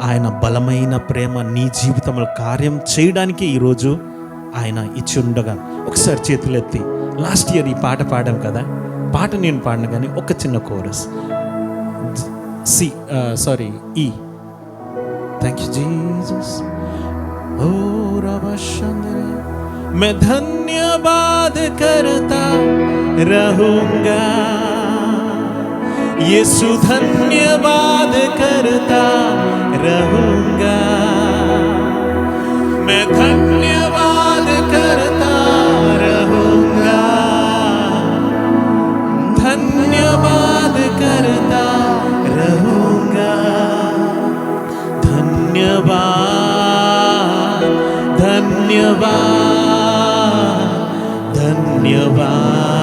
ఆయన బలమైన ప్రేమ నీ జీవితంలో కార్యం చేయడానికి ఈరోజు ఆయన ఇచ్చి ఉండగా ఒకసారి చేతులెత్తి, లాస్ట్ ఇయర్ ఈ పాట పాడాం కదా, పాట నేను పాడిన కానీ ఒక చిన్న కోరస్ ఈ థ్యాంక్ యూ జీసస్ ओ रब शंदरे मैं धन्यवाद करता रहूंगा, यीशु धन्यवाद करता रहूंगा, मैं धन्यवाद करता रहूंगा, धन्यवाद करता रहूंगा, धन्यवाद धन्यवाद धन्यवाद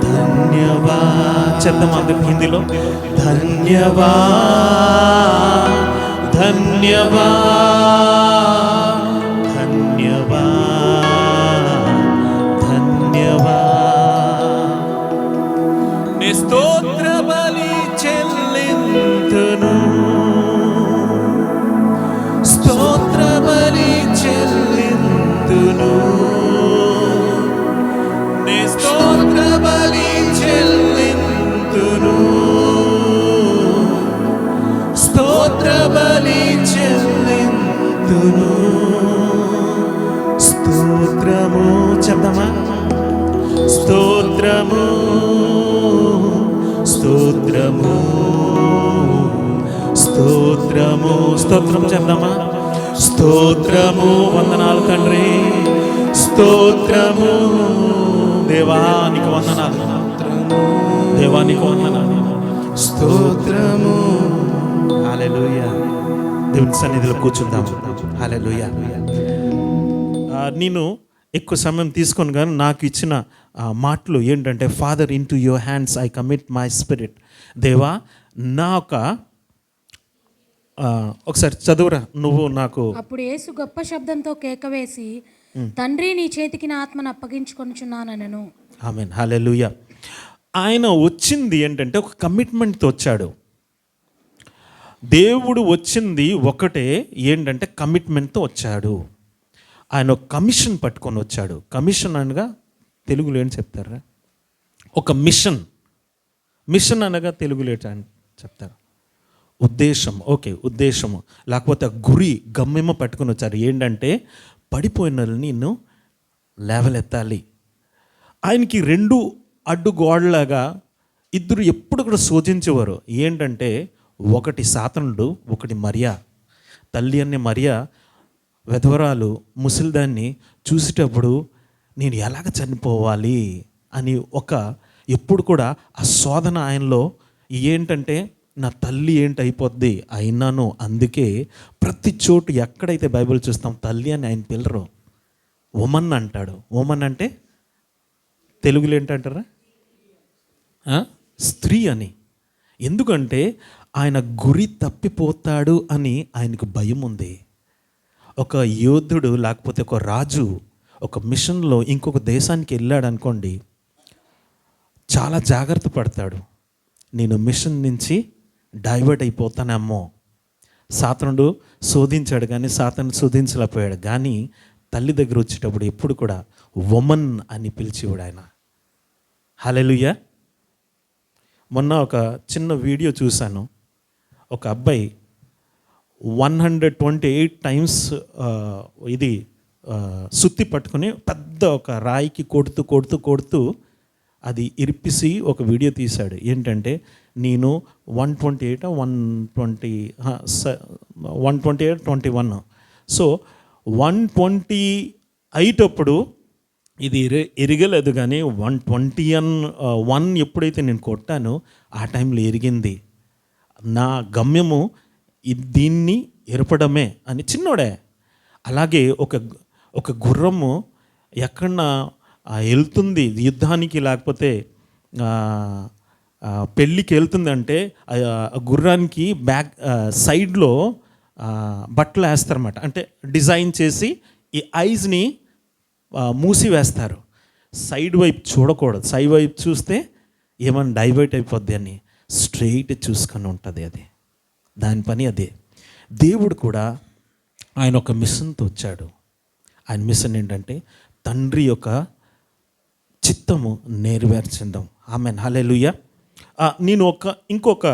धन्यवाद చెప్తాం అందరూ హిందీలో, ధన్యవాद ధన్యవాद ధన్యవాद ధన్యవాद నే స్తోత్ర బలి చెల్లింతును, స్తోత్ర బలి చెల్లింతును, నే స్తోత్ర బలి చెల్లింతును, స్తోత్ర బలి చెల్లింతును, స్తోత్రము చెప్దామా, స్తోత్రము స్తోత్రము స్తోత్రము స్తోత్రం చెప్దామా, స్తోత్రము వందనాలు తండ్రి, స్తోత్రము దేవానికి వందనాలు, దేవానికి వందనాలు, స్తోత్రము. హల్లెలూయా. దేవుని సన్నిధిలో కూర్చుందాం. హల్లెలూయా. నేను ఎక్కువ సమయం తీసుకొని కానీ నాకు ఇచ్చిన మాటలు ఏంటంటే, father in to your hands I commit my spirit. దేవా నా ఒక ఒకసారి చదువురా నువ్వు నాకు. అప్పుడు యేసు గొప్ప శబ్దంతో కేక వేసి, తండ్రి నీ చేతికి నా ఆత్మను అప్పగించుకొనుచున్నానను. ఆమేన్. హల్లెలూయా. ఆయన వచ్చింది ఏంటంటే ఒక కమిట్మెంట్తో వచ్చాడు. దేవుడు వచ్చింది ఒకటే, ఏంటంటే కమిట్మెంట్తో వచ్చాడు. ఆయన ఒక కమిషన్ పట్టుకొని వచ్చాడు. కమిషన్ అనగా తెలుగులో ఏంటి చెప్తారా? ఒక మిషన్. మిషన్ అనగా తెలుగులో ఏంటి చెప్తారు? ఉద్దేశం. ఓకే, ఉద్దేశము లేకపోతే గురి, గమ్యము పట్టుకొని వచ్చారు. ఏంటంటే పడిపోయిన నిన్ను లేవలెత్తాలి. ఆయనకి రెండు అడ్డు గోడలాగా ఇద్దరు ఎప్పుడు కూడా శోధించేవారు. ఏంటంటే ఒకటి సాతానుడు, ఒకటి మరియా. తల్లి అనే మరియా వెధవరాలు ముసలిదాన్ని చూసేటప్పుడు నేను ఎలాగ చనిపోవాలి అని ఎప్పుడు కూడా ఆ శోధన ఆయనలో ఏంటంటే నా తల్లి ఏంటి అయిపోద్ది అయినాను. అందుకే ప్రతి చోటు ఎక్కడైతే బైబిల్ చూస్తాం తల్లి అని ఆయన పిల్లరు, ఉమన్ అంటాడు. ఉమన్ అంటే తెలుగులో ఏంటంటారా? స్త్రీ అని. ఎందుకంటే ఆయన గురి తప్పిపోతాడు అని ఆయనకు భయం ఉంది. ఒక యోధుడు లేకపోతే ఒక రాజు ఒక మిషన్లో ఇంకొక దేశానికి వెళ్ళాడు అనుకోండి, చాలా జాగ్రత్త పడతాడు. నేను మిషన్ నుంచి డైవర్ట్ అయిపోతానేమో. సాతానుడు శోధించాడు కానీ సాతాను శోధించలేకపోయాడు. కానీ తల్లి దగ్గర వచ్చేటప్పుడు ఎప్పుడు కూడా ఉమన్ అని పిలిచేవాడు ఆయన. హల్లెలూయా. మొన్న ఒక చిన్న వీడియో చూశాను. ఒక అబ్బాయి 128 టైమ్స్ ఇది సుత్తి పట్టుకుని పెద్ద ఒక రాయికి కొడుతూ అది ఇరిపిసి ఒక వీడియో తీశాడు. ఏంటంటే నేను 128 సో 128 అప్పుడు ఇది ఎరగలేదు. కానీ 121 ఎప్పుడైతే నేను కొట్టానో ఆ టైంలో ఎరిగింది. నా గమ్యము దీన్ని ఎరపడమే అని. చిన్నోడే. అలాగే ఒక గుర్రము ఎక్కడన్నా వెళ్తుంది యుద్ధానికి లేకపోతే పెళ్ళికి వెళ్తుంది అంటే గుర్రానికి బ్యాక్ సైడ్లో బట్టలు వేస్తారన్నమాట. అంటే డిజైన్ చేసి ఈ ఐస్ని మూసి వేస్తారు. సైడ్ వైపు చూడకూడదు. సైడ్ వైపు చూస్తే ఏమైనా డైవర్ట్ అయిపోద్ది అని స్ట్రెయిట్ చూసుకొని ఉంటుంది అది. దాని పని అదే. దేవుడు కూడా ఆయన ఒక మిషన్తో వచ్చాడు. ఆయన మిషన్ ఏంటంటే తండ్రి యొక్క చిత్తము నెరవేర్చడం. ఆమేన్, హల్లెలూయా. నేను ఇంకొక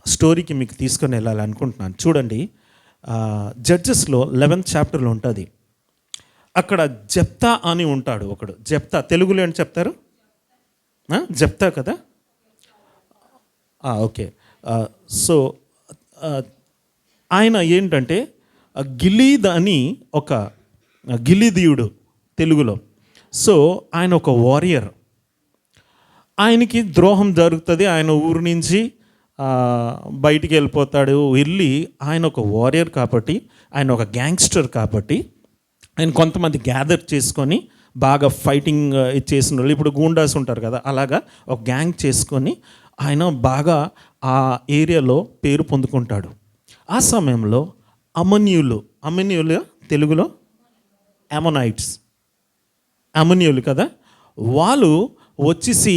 స్టోరీకి మీకు తీసుకొని వెళ్ళాలనుకుంటున్నాను. చూడండి, జడ్జెస్లో 11th చాప్టర్లో ఉంటుంది. అక్కడ జెప్తా అని ఉంటాడు ఒకడు. జెప్తా తెలుగులో ఏంటి చెప్తారు? జెప్తా కదా. ఓకే. సో ఆయన ఏంటంటే గిలీద్ అని ఒక గిలీదీయుడు తెలుగులో. సో ఆయన ఒక వారియర్. ఆయనకి ద్రోహం జరుగుతుంది. ఆయన ఊరు నుంచి బయటికి వెళ్ళిపోతాడు. వెళ్ళి ఆయన ఒక వారియర్ కాబట్టి, ఆయన ఒక గ్యాంగ్స్టర్ కాబట్టి, ఆయన కొంతమంది గ్యాదర్ చేసుకొని బాగా ఫైటింగ్ చేసిన వాళ్ళు, ఇప్పుడు గూండాస్ ఉంటారు కదా, అలాగా ఒక గ్యాంగ్ చేసుకొని ఆయన బాగా ఆ ఏరియాలో పేరు పొందుకుంటాడు. ఆ సమయంలో అమోనీయులు తెలుగులో అమోనీయులు కదా, వాళ్ళు వచ్చేసి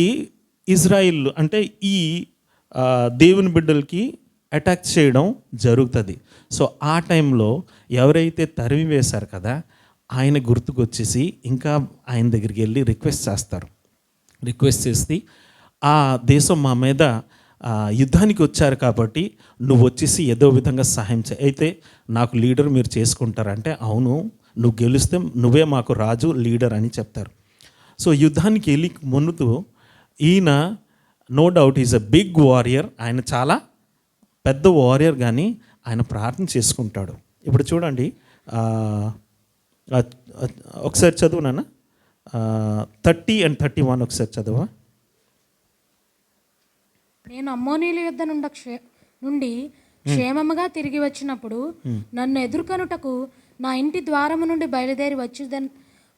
ఇజ్రాయిల్ అంటే ఈ దేవుని బిడ్డలకి అటాక్ చేయడం జరుగుతుంది. సో ఆ టైంలో ఎవరైతే తరిమి వేశారు కదా, ఆయన గుర్తుకొచ్చేసి ఇంకా ఆయన దగ్గరికి వెళ్ళి రిక్వెస్ట్ చేసి ఆ దేశం మా మీద యుద్ధానికి వచ్చారు కాబట్టి నువ్వు వచ్చేసి ఏదో విధంగా సహాయం అయితే నాకు లీడర్ మీరు చేసుకుంటారంటే, అవును నువ్వు గెలిస్తే నువ్వే మాకు రాజు లీడర్ అని చెప్తారు. సో యుద్ధానికి వెళ్ళి ముందు ఈయన no doubt is a big warrior. ఆయన చాలా పెద్ద వారియర్, కానీ ఆయన ప్రార్థన చేసుకుంటాడు. ఇప్పుడు చూడండి, ఒకసారి చదువు నాన్న, 30 and 31 ఒకసారి చదువా. నేను అమ్మోనీయుల యుద్ధ నుండి క్షేమముగా తిరిగి వచ్చినప్పుడు నన్ను ఎదుర్కొనుటకు నా ఇంటి ద్వారము నుండి బయలుదేరి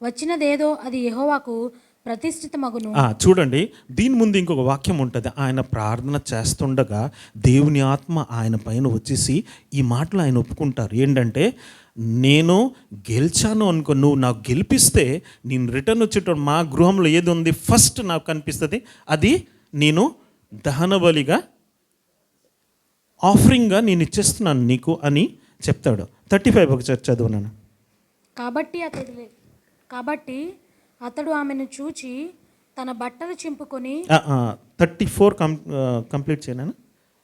వచ్చినదేదో అది యెహోవాకు ప్రతిష్ఠితమగును. చూడండి, దీని ముందు ఇంకొక వాక్యం ఉంటుంది. ఆయన ప్రార్థన చేస్తుండగా దేవుని ఆత్మ ఆయన పైన వచ్చేసి ఈ మాటలు ఆయన ఒప్పుకుంటారు. ఏంటంటే, నేను గెలిచాను అనుకో, నువ్వు నాకు గెలిపిస్తే నేను రిటర్న్ వచ్చేటప్పుడు మా గృహంలో ఏది ఉంది ఫస్ట్ నాకు కనిపిస్తుంది, అది నేను దహన బలిగా ఆఫరింగ్గా నేను ఇచ్చేస్తున్నాను నీకు అని చెప్తాడు. 35 ఒకసారి చదువునాను. కాబట్టి అతడు ఆమెను చూచి తన బట్టలు చింపుకొని 34 కంప్లీట్ చేయను.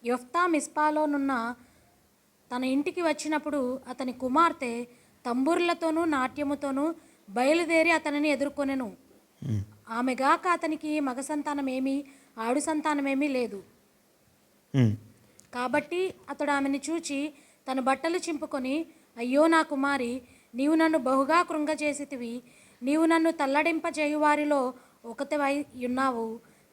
యొఫ్తా మిస్పాలోనున్న తన ఇంటికి వచ్చినప్పుడు అతని కుమార్తె తంబూర్లతోనూ నాట్యముతోనూ బయలుదేరి అతనిని ఎదుర్కొనెను. ఆమెగాక అతనికి మగ సంతానమేమీ ఆడు సంతానమేమీ లేదు. కాబట్టి అతడు ఆమెను చూచి తన బట్టలు చింపుకొని, అయ్యో నా కుమారి, నీవు నన్ను బహుగా కృంగచేసితివి. నీవు నన్ను తల్లడింపజేయు వారిలో ఒకతివై ఉన్నావు.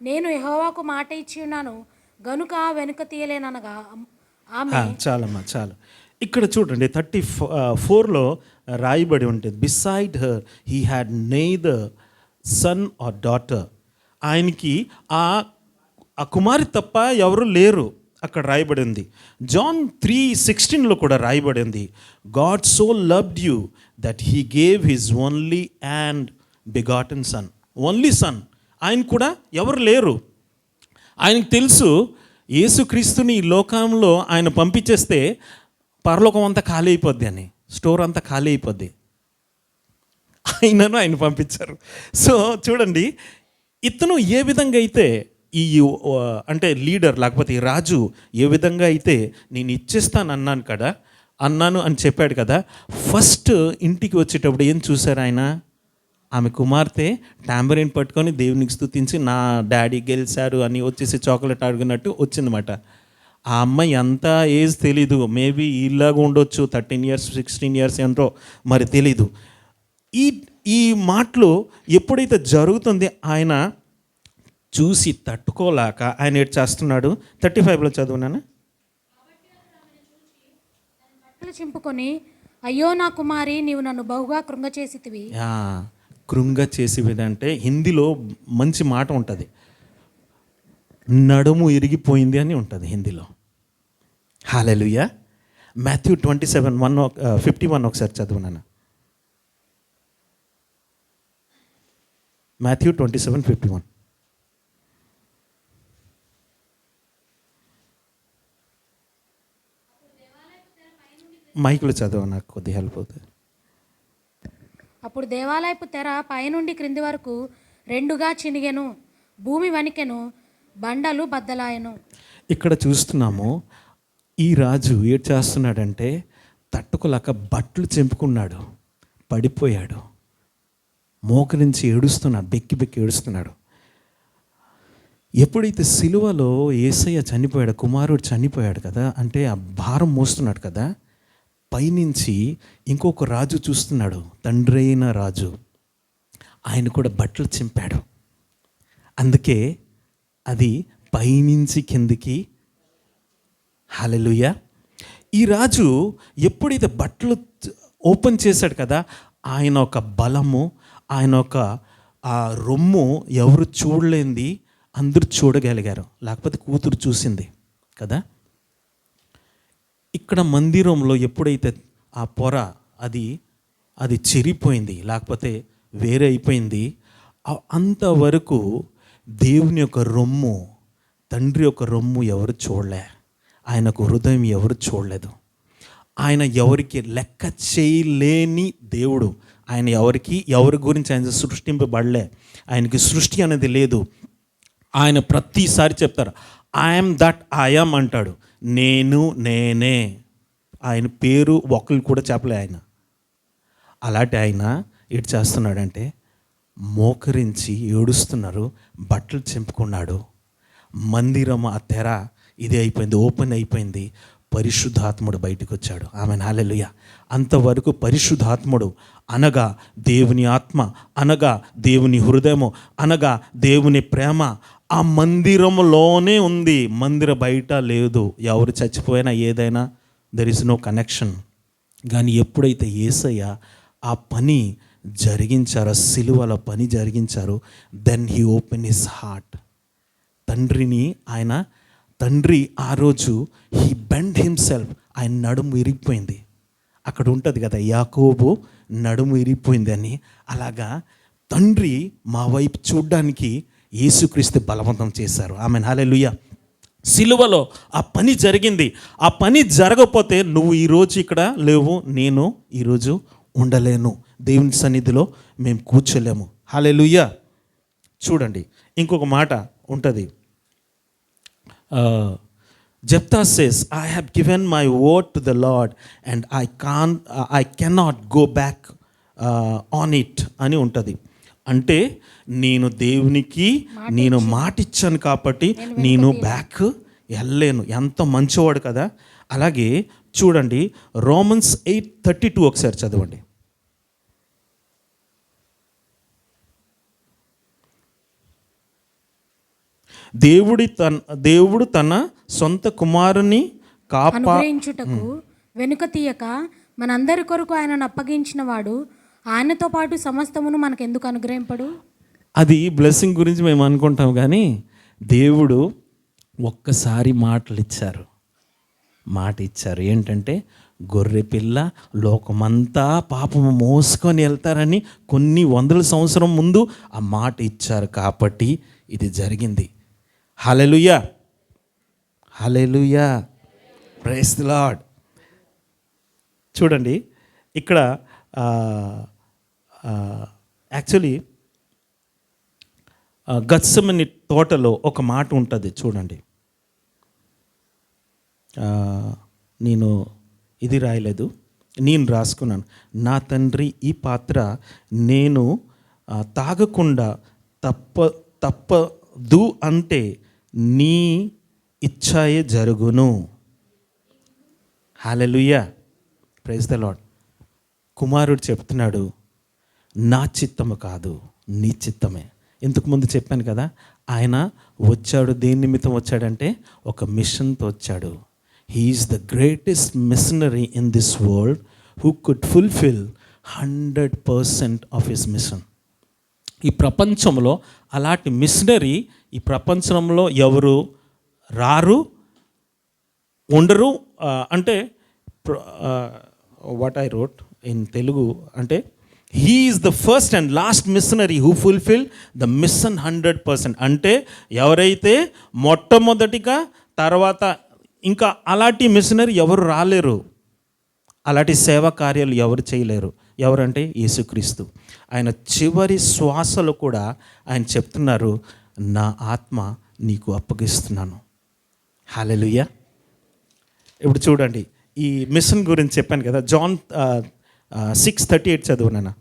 నేను యెహోవాకు మాట ఇచ్చి ఉన్నాను గనుక వెనుక తీయలేననగా ఆమె. చాలు. ఇక్కడ చూడండి, 34లో రాయబడి ఉంటుంది, beside her he had neither son or daughter. ఆయనకి ఆ కుమారి తప్ప ఎవరు లేరు అక్కడ రాయబడింది. జాన్ 3:16లో కూడా రాయబడింది, God so loved you that he gave his only and begotten sun. Only sun. ఆయన కూడా ఎవరు లేరు. ఆయనకు తెలుసు యేసుక్రీస్తుని ఈ లోకంలో ఆయన పంపించేస్తే పరలోకం అంతా ఖాళీ అయిపోద్ది అని, స్టోర్ అంతా ఖాళీ అయిపోద్ది. ఆయన పంపించారు. సో చూడండి, ఇతను ఏ విధంగా అయితే ఈ అంటే లీడర్ లేకపోతే ఈ రాజు ఏ విధంగా అయితే నేను ఇచ్చేస్తాను అన్నాను అని చెప్పాడు కదా, ఫస్ట్ ఇంటికి వచ్చేటప్పుడు ఏం చూశారు ఆయన? ఆమె కుమార్తె టాంబరిన్ పట్టుకొని దేవునికి స్తుతించి నా డాడీ గెలిచారు అని వచ్చేసి చాక్లెట్ అడిగినట్టు వచ్చిందన్నమాట. ఆ అమ్మాయి ఎంత ఏజ్ తెలీదు, మేబీ ఇలాగా ఉండొచ్చు, 13 years 16 years ఎంతో మరి తెలీదు. ఈ మాటలు ఎప్పుడైతే జరుగుతుంది ఆయన చూసి తట్టుకోలేక ఆయన ఏడ్ చేస్తున్నాడు. 35లో చదువునాను. చింపుకొని, అయ్యో నా కుమారి, నీవు నన్ను బహుగా కృంగ చేసితివి. కృంగ చేసేవిదంటే హిందీలో మంచి మాట ఉంటుంది, నడుము ఇరిగిపోయింది అని ఉంటుంది హిందీలో. హల్లెలూయా. మాథ్యూ 27:51 ఒకసారి చదువునాను. మాథ్యూ 27:51. మైకులు చదవ, నాకు కొద్దిగా హెల్ప్ అవుతుంది. అప్పుడు దేవాలయపు తెర పైనుండి క్రింది వరకు రెండుగా చినిగెను, భూమి వణికెను, బండలు బద్దలాయను. ఇక్కడ చూస్తున్నాము, ఈ రాజు ఏం చేస్తున్నాడంటే తట్టుకోలేక బట్టలు చెంపుకున్నాడు, పడిపోయాడు, మోకరించి ఏడుస్తున్నాడు, బెక్కి బెక్కి ఏడుస్తున్నాడు. ఎప్పుడైతే సిలువలో యేసయ్య చనిపోయాడు, కుమారుడు చనిపోయాడు కదా, అంటే ఆ భారం మోస్తున్నాడు కదా, పైనుంచి ఇంకొక రాజు చూస్తున్నాడు, తండ్రి అయిన రాజు. ఆయన కూడా బట్టలు చింపాడు. అందుకే అది పైనుంచి కిందికి. హల్లెలూయా. ఈ రాజు ఎప్పుడైతే బట్టలు ఓపెన్ చేశాడు కదా, ఆయన ఒక బలము, ఆయన ఒక ఆ రొమ్ము ఎవరు చూడలేంది అందరూ చూడగలిగారు, లేకపోతే కూతురు చూసింది కదా. ఇక్కడ మందిరంలో ఎప్పుడైతే ఆ పొర అది చెరిపోయింది, లేకపోతే వేరే అయిపోయింది, అంతవరకు దేవుని యొక్క రొమ్ము, తండ్రి యొక్క రొమ్ము ఎవరు చూడలే, ఆయనకు హృదయం ఎవరు చూడలేదు. ఆయన ఎవరికి లెక్క చేయలేని దేవుడు. ఆయన ఎవరి గురించి ఆయన సృష్టింపబడలే, ఆయనకి సృష్టి అనేది లేదు. ఆయన ప్రతిసారి చెప్తారు, ఐఎమ్ దట్ ఐఎమ్ అంటాడు, నేనే. ఆయన పేరు ఒకళ్ళు కూడా చెప్పలే ఆయన. అలాంటి ఆయన ఏడు చేస్తున్నాడంటే మోకరించి ఏడుస్తున్నారు, బట్టలు చింపుకున్నాడు. మందిరం ఆ తెర ఇది అయిపోయింది, ఓపెన్ అయిపోయింది. పరిశుద్ధాత్ముడు బయటకు వచ్చాడు. ఆమెన్, హల్లెలూయా. అంతవరకు పరిశుద్ధాత్ముడు అనగా దేవుని ఆత్మ, అనగా దేవుని హృదయము, అనగా దేవుని ప్రేమ ఆ మందిరంలోనే ఉంది, మందిర బయట లేదు. ఎవరు చచ్చిపోయినా ఏదైనా దెర్ ఇస్ నో కనెక్షన్. కానీ ఎప్పుడైతే యేసయ్య ఆ పని జరిగించారో, సిలువలో పని జరిగించారో, then he open his heart. తండ్రి ఆ రోజు హీ బెండ్ హిమ్సెల్ఫ్, ఆయన నడుము ఇరిగిపోయింది. అక్కడ ఉంటుంది కదా, యాకోబు నడుము ఇరిగిపోయింది అని. అలాగా తండ్రి మా వైపు చూడ్డానికి యేసుక్రీస్తు బలవంతం చేశారు. ఆమెన్, హల్లెలూయా. సిలువలో ఆ పని జరిగింది. ఆ పని జరగకపోతే నువ్వు ఈరోజు ఇక్కడ లేవు, నేను ఈరోజు ఉండలేను, దేవుని సన్నిధిలో మేము కూర్చోలేము. హల్లెలూయా. చూడండి, ఇంకొక మాట ఉంటుంది. Jephthah says, I have given my word to the Lord and I cannot go back on it అని ఉంటుంది. అంటే నేను దేవునికి మాట ఇచ్చాను కాబట్టి నేను బ్యాక్ వెళ్ళలేను. ఎంత మంచివాడు కదా. అలాగే చూడండి, రోమన్స్ 8:32 ఒకసారి చదవండి. దేవుడు తన సొంత కుమారుని అనుగ్రహించుటకు వెనుక తీయక మనందరి కొరకు ఆయనను అప్పగించిన వాడు ఆయనతో పాటు సమస్తమును మనకు ఎందుకు అనుగ్రహింపడు? అది బ్లెస్సింగ్ గురించి మేము అనుకుంటాం, కానీ దేవుడు ఒక్కసారి మాట ఇచ్చారు. ఏంటంటే గొర్రె పిల్ల లోకమంతా పాపము మోసుకొని వెళ్తారని కొన్ని వందల సంవత్సరం ముందు ఆ మాట ఇచ్చారు కాబట్టి ఇది జరిగింది. హల్లెలూయా, హల్లెలూయా, ప్రైజ్ ది లార్డ్. చూడండి, ఇక్కడ యాక్చువల్లీ గత్సెమనీ తోటలో ఒక మాట ఉంటుంది చూడండి. నేను ఇది రాయలేదు, నేను రాసుకున్నాను. నా తండ్రి, ఈ పాత్ర నేను తాగకుండా తప్పదు అంటే నీ ఇచ్ఛాయే జరుగును. హల్లెలూయా, ప్రైజ్ ద లార్డ్. కుమారుడు చెప్తున్నాడు, నా చిత్తము కాదు నీ చిత్తమే. ఇంతకుముందు చెప్పాను కదా, ఆయన వచ్చాడు, దేని నిమిత్తం వచ్చాడంటే ఒక మిషన్తో వచ్చాడు. He is the greatest missionary in this world who could fulfil 100% of his mission. ఈ ప్రపంచంలో అలాంటి మిషనరీ ఈ ప్రపంచంలో ఎవరు రారు, ఉండరు. అంటే what I wrote in Telugu అంటే he is the first and last missionary who fulfil the mission 100%. అంటే ఎవరైతే మొట్టమొదటిగా, తర్వాత ఇంకా అలాంటి మిషనరీ ఎవరు రాలేరు. అలాంటి సేవా కార్యాలు ఎవరు చేయలేరు. ఎవరంటే యేసుక్రీస్తు. ఆయన చివరి శ్వాసలో కూడా ఆయన చెప్తున్నారు, నా ఆత్మ నీకు అప్పగిస్తున్నాను. హల్లెలూయా. ఇప్పుడు చూడండి, ఈ మిషన్ గురించి చెప్పాను కదా, జాన్ 6:38 చదువు నాన్న.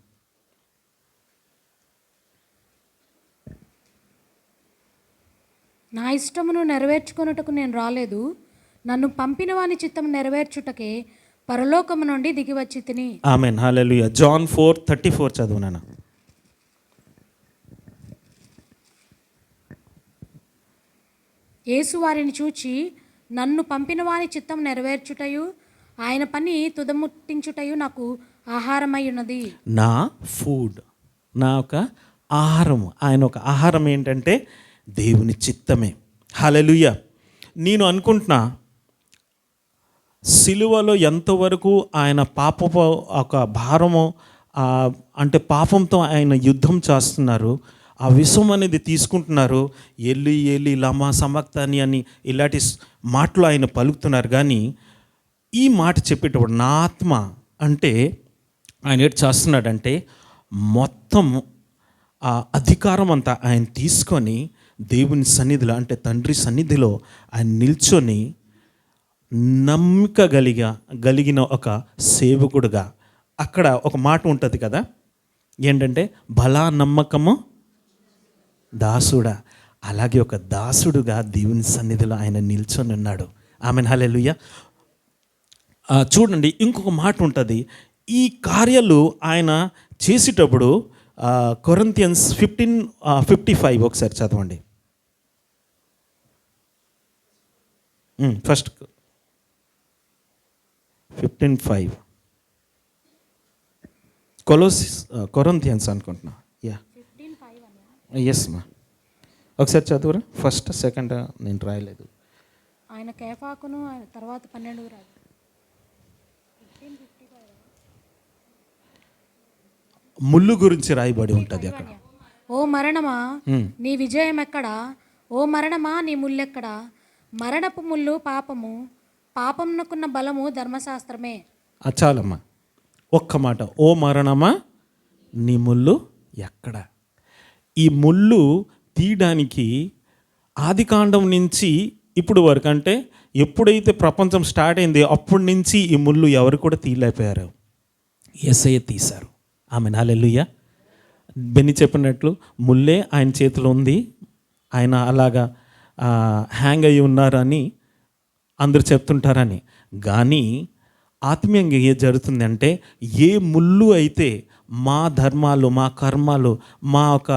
నా ఇష్టమును నెరవేర్చుకొనుటకు నేను రాలేదు, నన్ను పంపిన వాని చిత్తం నెరవేర్చుటకే పరలోకము నుండి దిగి వచ్చి తిని. ఆమేన్. హల్లెలూయా. జాన్ 4:34 చదువు నాన్న. యేసు వారిని చూచి, నన్ను పంపిన వాని చిత్తం నెరవేర్చుటయు ఆయన పని తుదముట్టించుటయు నాకు ఆహారమై ఉన్నది. నా ఫుడ్, నా ఒక ఆహారము. ఆయన ఒక ఆహారం ఏంటంటే దేవుని చిత్తమే. హల్లెలూయా. నేను అనుకుంటున్నా, సిలువలో ఎంతవరకు ఆయన పాపపు ఒక భారము, అంటే పాపంతో ఆయన యుద్ధం చేస్తున్నారు, ఆ విషం అనేది తీసుకుంటున్నారు. ఎల్లి ఎల్లి లమా సమక్తాని అని ఇలాంటి మాటలు ఆయన పలుకుతున్నారు. కానీ ఈ మాట చెప్పేటప్పుడు నా ఆత్మ అంటే ఆయన ఏం చేస్తున్నాడంటే మొత్తం ఆ అధికారం అంతా ఆయన తీసుకొని దేవుని సన్నిధిలో, అంటే తండ్రి సన్నిధిలో ఆయన నిల్చొని నమ్మిక కలిగిన ఒక సేవకుడుగా, అక్కడ ఒక మాట ఉంటుంది కదా, ఏంటంటే బలా నమ్మకము దాసుడా, అలాగే ఒక దాసుడుగా దేవుని సన్నిధిలో ఆయన నిల్చొని ఉన్నాడు. ఆమెన్. హల్లెలూయా. చూడండి, ఇంకొక మాట ఉంటుంది. ఈ కార్యాలు ఆయన చేసేటప్పుడు కొరింథియన్స్ 15:55 ఒకసారి చదవండి. ఫస్ట్ 15:5 కొరింథియన్స్ అనుకుంటున్నా. ఎస్ మా, ఒకసారి చదువురా. ఫస్ట్ సెకండ్ నేను రాయలేదు. ఆయన కేఫాకును తర్వాత 12 రాజు. ముళ్ళు గురించి రాయబడి ఉంటుంది అక్కడ. ఓ మరణమా నీ విజయం ఎక్కడా, ఓ మరణమా నీ ముల్లెక్కడా, మరణపు ముళ్ళు పాపము, పాపమునకున్న బలము ధర్మశాస్త్రమే. చాలమ్మా, ఒక్క మాట. ఓ మరణమా నీ ముళ్ళు ఎక్కడ. ఈ ముళ్ళు తీయడానికి ఆదికాండం నుంచి ఇప్పుడు వరకు, అంటే ఎప్పుడైతే ప్రపంచం స్టార్ట్ అయింది అప్పటి నుంచి ఈ ముళ్ళు ఎవరు కూడా తీయలేకపోయారు. యేసయ్య తీశారు. ఆమెన్. హల్లెలూయా. బెన్ని చెప్పినట్లు ముల్లే ఆయన చేతిలో ఉంది, ఆయన అలాగా హ్యాంగ్ అయ్యి ఉన్నారని అందరు చెప్తుంటారని. కానీ ఆత్మీయంగా ఏ జరుగుతుంది అంటే, ఏ ముళ్ళు అయితే మా ధర్మాలు, మా కర్మాలు, మా ఒక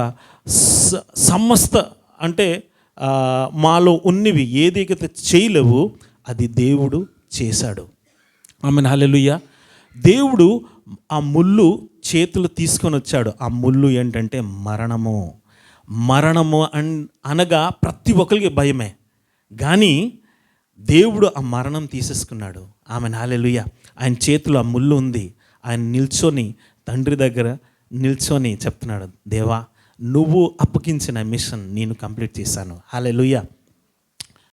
సమస్త, అంటే మాలో ఉన్నవి ఏదైతే చేయలేవు అది దేవుడు చేశాడు. ఆమెన్. హల్లెలూయా. దేవుడు ఆ ముళ్ళు చేతులు తీసుకొని వచ్చాడు. ఆ ముళ్ళు ఏంటంటే మరణము. మరణము అనగా ప్రతి ఒక్కరికి భయమే, కానీ దేవుడు ఆ మరణం తీసేసుకున్నాడు. ఆమెన్. హల్లెలూయా. ఆయన చేతిలో ఆ ముళ్ళు ఉంది. ఆయన నిల్చొని తండ్రి దగ్గర నిల్చొని చెప్తున్నాడు, దేవా నువ్వు అప్పగించిన మిషన్ నేను కంప్లీట్ చేశాను. హల్లెలూయా.